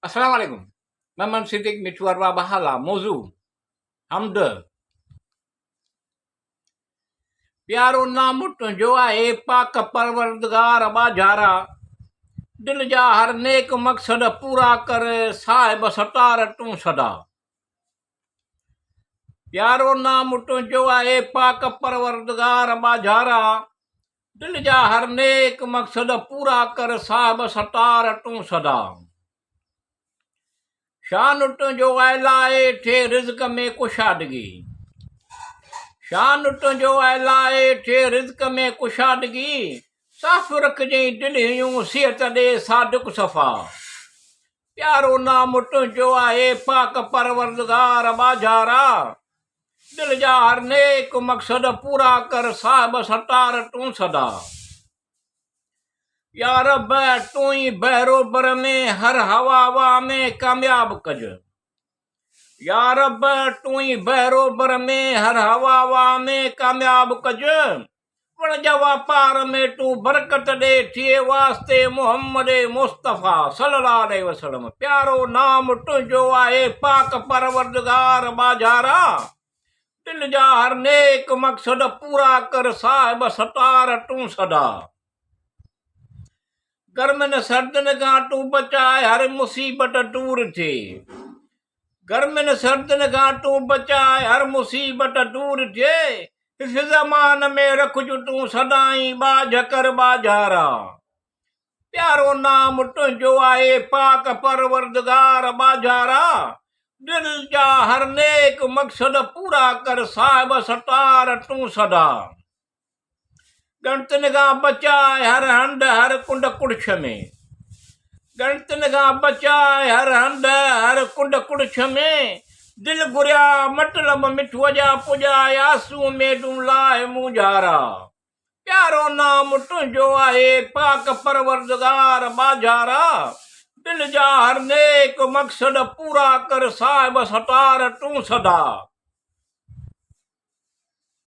Assalamualaikum. Maman Siddiq Mitwar Bahala, Mozu, Hamd. प्यारो नाम तुंहिंजो आहे पाक परवरदिगार बाजारा दिल जा हर नेक मक़सद पूरा कर साहिब सतार तूं सदा प्यारो नाम तुंहिंजो आहे पाक परवरदिगार बाजारा दिल जा हर नेक मक़सद पूरा कर साहिब सतार तूं सदा शान तुंहिंजो अलाए थे रिज़्क़ में कुशादगी शान तुंहिंजो अलाए थे रिज़्क़ में कुशादगी साफ़ रखजांइ दिलि यूं सिहत ॾे सादिक सफ़ा प्यारो नाम तुंहिंजो आहे पाक परवरदिगार बाजारा दिल जा हर नेक मक़सद पूरा कर साहिब सतार तूं सदा या रब तूं ई बहिरोबर में हर हवा में कामयाब कज या रब तूं ई बहिरोबर में हर हवा में कामयाब कज वण जा वापार में तूं बरकत ॾे थिए वास्ते मुहम्मद मुस्तफ़ा सल्लल्लाहु अलैहि वसल्लम प्यारो नाम तुंहिंजो आहे पाक परवरदिगार बाजारा दिल जा हर नेक मक़सद पूरा कर साहिब सतार तूं सदा गर्मियुनि सर्दियुनि खां तूं बचाए हर मुसीबत दूर थिए गर्मियुनि सर्दियुनि खां तूं बचाए हर मुसीबत दूर थिए ज़मान में रखजु तूं सदाई बाज कर बाजारा प्यारो नाम तुंहिंजो आहे पाक परवरदिगार बाजारा दिल जा हर नेक मक़सद पूरा कर साहिब सतार तूं सदा गणतियुनि खां बचाए हर हंध हर कुंड कुड़छ में गणतियुनि खां बचाए हर हंध हर कुंड कुड़छ में दिल घुरिया मतिलब मिठुअ जा पुॼाए आंसू में तूं लाहे मुंझारा प्यारो नाम तुंहिंजो आहे पाक परवरदिगार बाजारा दिल जा हर नेक मक़सद पूरा कर साहिब सतार तूं सदा